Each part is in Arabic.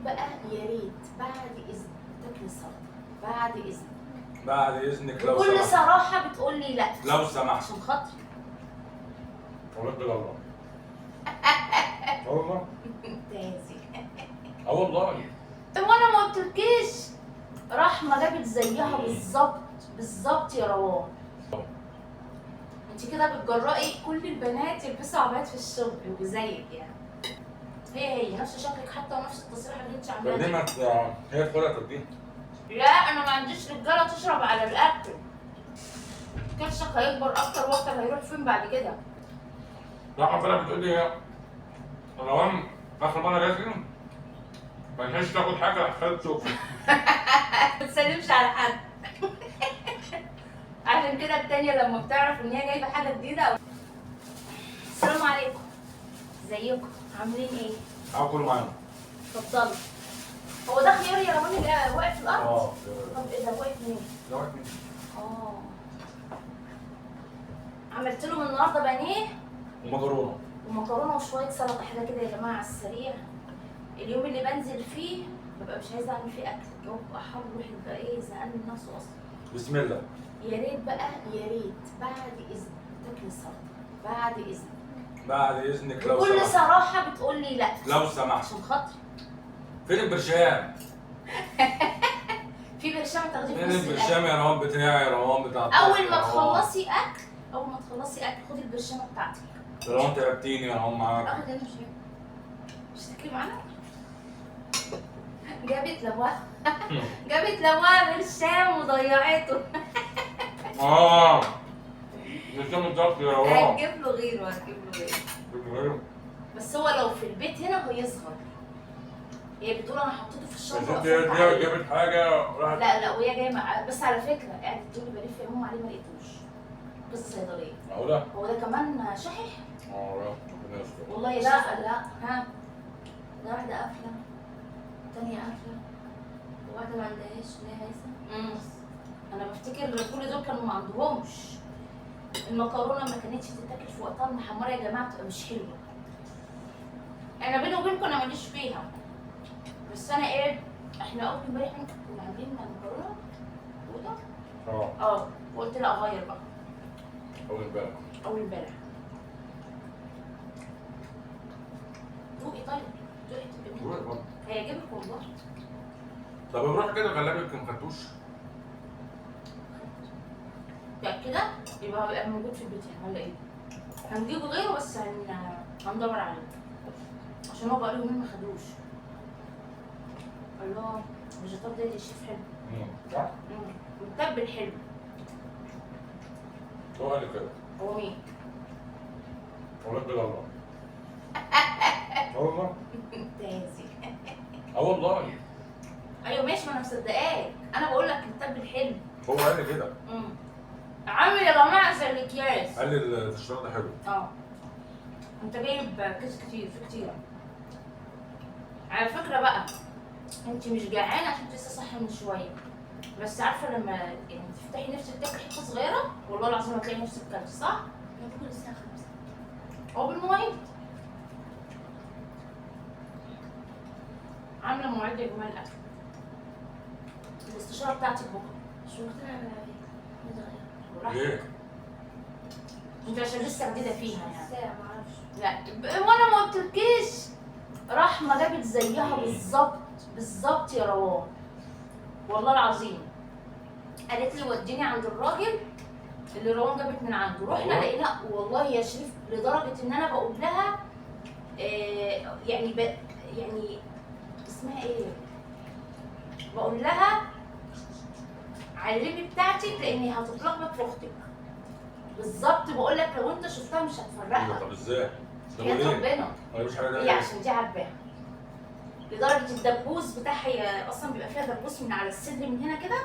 بقى يا ريت بعد اذنك تاكلي السلطه بعد اذنك. بعد اذنك لو بكل سمحت. صراحه بتقول لي لا لو سمحت. عشان خاطري. ورد الله. اه والله. تازي. اه والله. طب وانا ما قلتلكيش رحمه جابت زيها بالظبط بالظبط يا روان. انت كده بتجرأي كل البنات يلبسوا عبايات في الشغل وزيك يعني. هي نفس شكلك حتى ونفس التصريح اللي انت طب عاملاه ليه ده. ما هي تاخدها تديها؟ لا انا ما عنديش رجاله تشرب على الاكل. كرشك هيكبر اكتر واكتر، هيروح فين بعد كده؟ لا حضرتك بتقول لي يا روان اخر مره جات لي ما لحقتش تاخد حاجه راح خدت شوكه. ما تسلمش على حد. عشان كده التانية لما بتعرف ان هي جايبه حاجه جديده. السلام عليكم. ازيكم؟ عاملين ايه؟ تعالوا كلوا معانا. اتفضلوا. هو ده خيار يا روان اللي واقف في الارض؟ اه. طب ايه ده واقف منين؟ ده واحد مني. اه. عملت لهم النهارده بانيه ومكرونه. ومكرونه وشويه سلطه حاجه كده يا جماعه على السريع. اليوم اللي بنزل فيه ببقى مش عايزه اعمل فيه اكل، الجو بيبقى حر الواحد بقى ايه زهقان من نفسه اصلا. بسم الله. يا ريت بقى يا ريت بعد اذنك تاكلي السلطه بعد اذنك. بعد اذنك لو بكل سمحت. صراحه بتقول لي لا لو سمحت. عشان خاطري. فين البرشام؟ في برشام تاخديه في فين نص الاكل. البرشام يا روان بتاعي يا روان بتاع اول ما تخلصي اكل خدي البرشامه بتاعتك. يا روان تعبتيني يا روان معاك. اخد انا مش تاكلي معانا. جابت لابوها جابت لابوها برشام وضيعته. اه. برشام الضغط يا روان. هتجيب له غيره بس هو لو في البيت هنا هيصغر. هي بتقول انا حطيته في بس الشنطه انت وقفلت عليه. جابت حاجه راحت. لا وهي جايه بس على فكره قاعده تقول لي بلف يا ماما عليه ما لقيتوش. قصه صيدليه. معقوله؟ هو ده كمان شحح؟ اه ربنا يستر. والله يا شيخ. لا ها ده واحده قافله تانية قافله واحدة ما عندهاش اللي هي هيثم. انا بفتكر كل دول كانوا ما عندهمش. المكرونه ما كانتش تتاكل في وقتها المحمره يا جماعه بتبقى مش حلوه. انا بيني وبينكم انا ماليش فيها. بس انا ايه احنا اول امبارح كنا عاملين مكرونه بيضه. اه. وقلت لا اغير بقى. اول امبارح. اول امبارح. دوقي طيب دوقي تبقى روح. هيعجبك والله. طب نروح كده غلابك ما خدتوش. يعني كده يبقى هيبقى موجود في البيت يعني ولا ايه؟ هنجيب غيره بس هندور عليه عشان هو بقاله يومين ما خدوش. الله الفيجيتار ده الشيف حلو. صح؟ متبل حلو. هو قال لي كده. هو مين؟ ورد الله. اه والله. تازي. اه والله. ايوه ماشي ما انا مصدقاك، انا بقول لك متبل حلو. هو قال لي كده. عامل يا جماعه زي الاكياس. قال لي الفشار ده حلو. انت جايب كيس كتير في كتير. على فكره بقى انت مش جعانه عشان لسه صاحيه من شويه. بس عارفه لما يعني تفتحي نفسك تاكلي حته صغيره والله العظيم هتلاقي نفسك كلت صح؟ انا باكل الساعة 5. هو بالمواعيد. عامله مواعيد يا جماعه الاكل. الاستشاره بتاعتك بكره. مش مقتنعة بالعافية. ليه؟ انت عشان لسه جديده فيها يعني. الساعة معرفش. لا وانا ما قلتلكيش رحمه جابت زيها بالظبط يا روان. والله العظيم قالت لي وديني عند الراجل اللي روان جابت من عنده. رحنا لقينا والله يا شريف لدرجه ان انا بقول لها يعني اسمها ايه؟ بقول لها علمي بتاعتك لاني هتتلخبط في اختك. بالظبط بقول لك لو انت شفتها مش هتفرقها. طب ازاي؟ يا ربنا. ما مش حاجه هي عشان دي عارفاها. لدرجه الدبوس بتاعها هي اصلا بيبقى فيها دبوس من على الصدر من هنا كده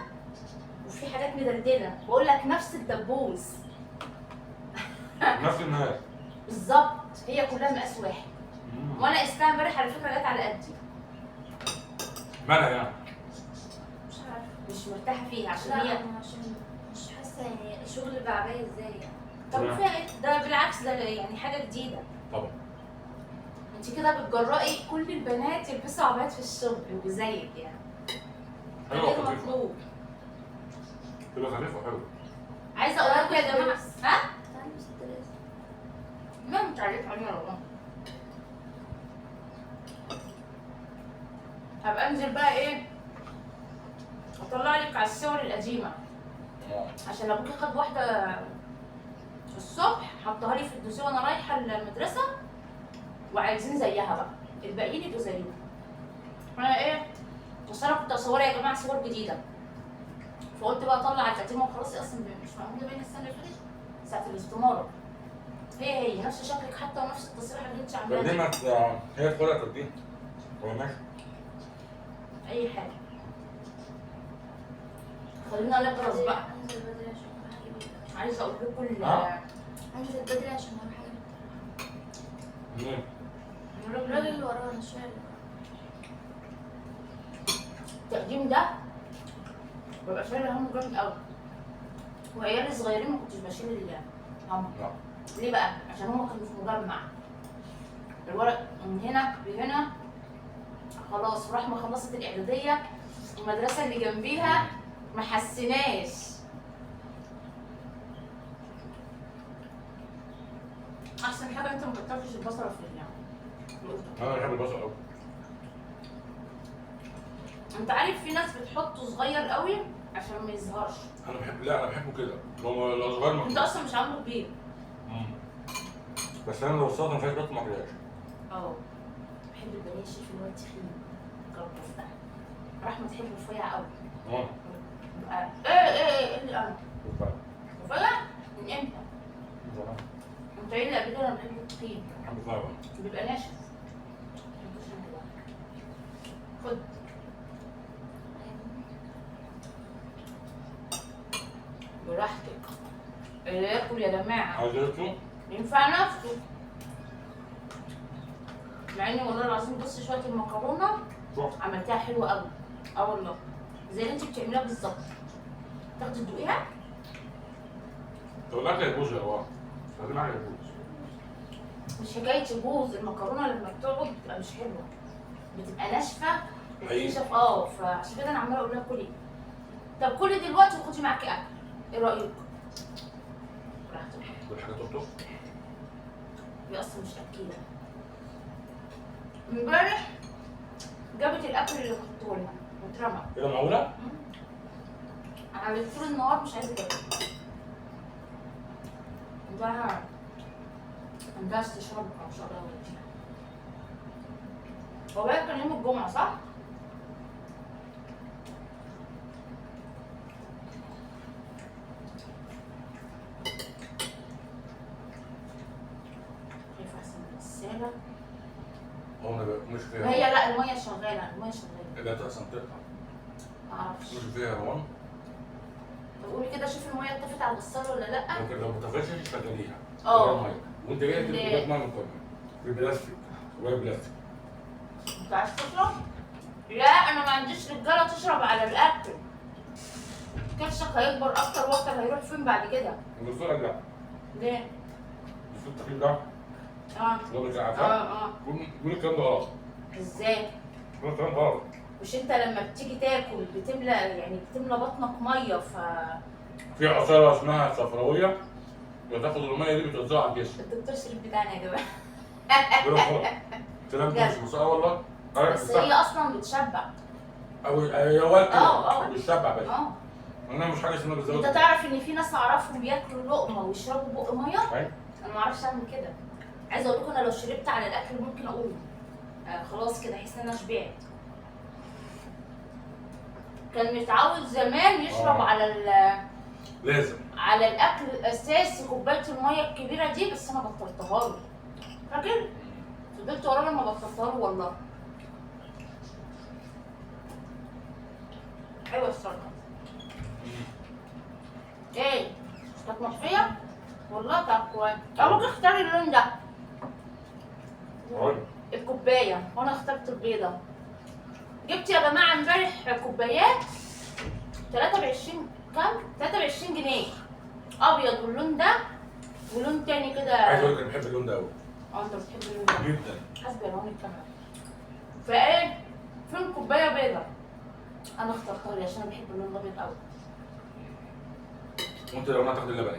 وفي حاجات مدلدله. بقول لك نفس الدبوس. نفس الناس. بالظبط هي كلها مقاس واحد. وانا قستها امبارح على فكره جت على قدي. مالها يعني؟ مش عارفة. مش مرتاحه فيها عشان لا هي. أنا عشان مش حاسة يعني الشغل بعباية ازاي يعني. طب فيها ايه؟ ده بالعكس ده يعني حاجه جديده. طبعا. انت كده بتجرأي كل البنات يلبسوا عبايات في الشغل وزيك يعني. حلوه غير وخفيفه. مطلوب. تبقى خفيفه وحلوه. عايزه اقول لكم يا جماعه ها؟ تعالي بس الدرس. ما متعرف عليها والله. هبقى انزل بقى ايه؟ اطلع لك على الصور القديمه عشان ابوكي خد واحده الصبح حطها لي في الدوسيه وانا رايحه المدرسه وعايزين زيها بقى، الباقيين يبقوا زيها. فانا ايه؟ بس انا كنت اصورها يا جماعه صور جديده. فقلت بقى اطلع الفاتمه وخلاص، هي اصلا مش معموله بين السنه اللي فاتت ساعه الاستماره. هي نفس شكلك حتى ونفس التصريح اللي انت عاملاه. تقديمك هي تدخلها تقديم. هو ماشي. اي حاجه. خلينا نخلص بقى. انزل بدري عشان اروح اجيب الدرس. عايزه اقول لكم انزل بدري عشان اروح اجيب منين؟ الراجل اللي ورانا الشارع اللي ورانا. التقديم ده ببقى شايله همه جامد قوي. وعيالي صغيرين ما كنتش بشيل هم. لا. ليه بقى؟ عشان هما كانوا في مجمع. الورق من هنا لهنا خلاص. رحمة خلصت الإعدادية، المدرسة اللي جنبيها ما حسيناش. أحسن حاجة أنت ما كترتش البصلة في انا بحب البصل قوي. أنت عارف في ناس بتحطه صغير قوي عشان ما يظهرش. انا بحب، لا انا بحبه كده لو صغير ما أنت أصلا مش عامله كبير. بس انا لو السلطه ما فيهاش بط ما اكلهاش. اه بحب البانيه الشيف اللي هو التخين. جرب ده. رحمة تحب رفيع قوي. ايه اللي انا؟ رفيع؟ من امتى؟ انت ايه اللي قبل كده؟ انا بحب التخين. بحب الفايبر. بيبقى ناشف. خد. براحتك. اللي ياكل يا جماعه عايز ياكله؟ ينفع نفسه. مع اني والله العظيم بص شويه المكرونه شوف. عملتها حلوه قوي. اه والله زي اللي انت بتعمليها بالظبط. تاخدي تدوقيها. طب الاكل هيبوظ يا روان. لازم الاكل هيبوظ. مش حكايه يبوظ، المكرونه لما بتقعد بتبقى مش حلوه، بتبقى ناشفه حقيقي. بتنشف. فعشان كده انا عماله اقول لها كلي. طب كلي دلوقتي وخدي معاكي اكل، ايه رايك؟ براحتك. كل حاجه تطبخ. هي اصلا مش اكيله. امبارح جابت الاكل اللي حطيته لها واترمى. ايه ده معقوله؟ عملت طول النهار مش عايزه تاكل. عندها استشراب ان شاء الله. هو بقى كان يوم الجمعه صح؟ كيف احسن من الغساله؟ هو انا مش فيها. هي لا الميه شغاله، الميه شغاله. لا تحسن تقطع. معرفش. مش فيها يا روان. طب قولي كده شوفي الميه اتطفت على الغساله ولا لا؟ ممكن لو ما اتفقتش تشغليها. اه. وانت جاي تجيب ليه؟ كوبايه ميه من كوبايه. ببلاستيك. كوبايه بلاستيك. انت عايز تشرب؟ لا انا ما عنديش رجاله تشرب على الاكل. كرشك هيكبر اكتر واكتر، هيروح فين بعد كده؟ الدكتور قال لا. ليه؟ الدكتور التخين ده اه اللي هو بتاع عفان. اه بيقول الكلام ده غلط. ازاي؟ بيقول الكلام ده غلط. مش انت لما بتيجي تاكل بتملى بطنك ميه في عصاره اسمها صفراويه بتاخد الميه دي بتوزعها على الجسم. الدكتور شريف بتاعنا يا جماعه. بيقول غلط. الكلام ده مش بجد. اه والله. بس هي اصلا بتشبع. او يا ولد اه. بالشبع بس. اه انا مش حاجه اسمها بالزبط. انت تعرف ان في ناس اعرفهم بياكلوا لقمه ويشربوا بق ميه؟ أيوة. انا ما اعرفش اعمل كده. عايزه اقول لكم انا لو شربت على الاكل ممكن اقوم. خلاص كده احس ان انا شبعت. كان متعود زمان يشرب لازم. على الاكل الاساسي كوبايه الميه الكبيره دي، بس انا بطلتها له. فاكر؟ فضلت وراه لما بطلتها له والله. ايوه السلطه. ايه؟ كانت مطفيه؟ والله كانت كويس. ابوك اختاري اللون ده. الكوبايه وانا اخترت البيضه. جبت يا جماعه امبارح كوبايات 23 كام؟ 23 جنيه. ابيض واللون ده ولون تاني كده. عايز اقول لك انا بحب اللون ده قوي. اه انت بتحب اللون ده. جدا. حسب الوان كمان. فايه؟ فين كوبايه بيضه؟ انا اخترتها لي عشان انا بحب اللون الابيض قوي. وانت لو ما تاخد اللبن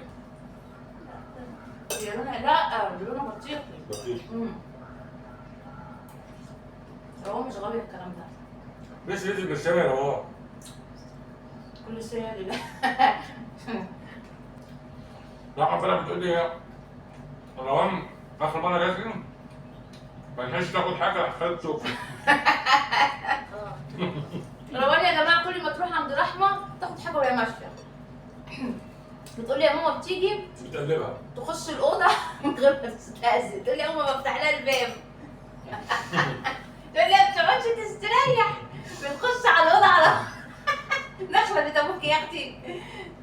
هي لونها لا لونها بطيخي. بطيخ. هو مش غاوي الكلام ده. ليش ريتك مش شبه يا روان؟ كل شيء لله. راح بالك بتقول لي روان اخر مره جات لي ما لحقتش تاخد حاجه خدت شوكه. روان يا جماعه كل ما تروح عند رحمه تاخد حاجه وهي ماشيه. بتقول لي يا ماما بتيجي بتقلبها. تخش الاوضه من غير ما تستأذن، تقول لي يا ماما بفتح لها الباب. تقول لي ما بتقعدش تستريح، بتخش على الاوضه على نخله بيت ابوك يا اختي.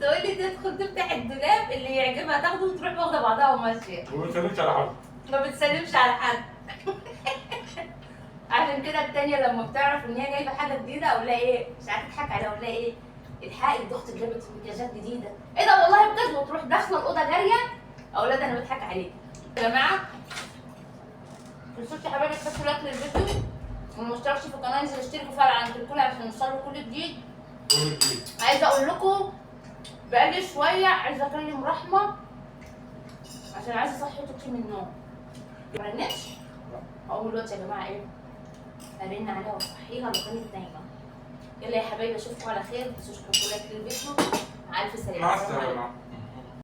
تقول لي تدخل تفتح الدولاب اللي يعجبها تاخده وتروح واخده بعضها وماشيه. وما بتسلمش على حد. ما بتسلمش على حد. عشان كده التانية لما بتعرف ان هي جايبه حاجه جديده اقول لها ايه؟ ساعات تضحك عليها اقول لها ايه؟ الحقي دي اختك جابت مكياجات جديده. ايه ده والله بجد؟ وتروح داخله الاوضه جاريه اقول لها ده انا بضحك عليك. يا جماعه يا حبايبي تحطوا لايك للفيديو واللي ما اشتركش في القناه ينزل يشترك ويفعل علامه الكل عشان يوصلوا كل جديد. عايزه اقول لكم بقالي شويه عايزه اكلم رحمه عشان عايزه اصحي توتي من النوم. ما رنتش؟ هقوم دلوقتي يا جماعه ايه؟ ارن عليها واصحيها لو كانت نايمه. يلا يا حبايبي اشوفكم على خير، ما تنسوش تحطوا لايك للفيديو. مع الف سلامه. مع السلامه.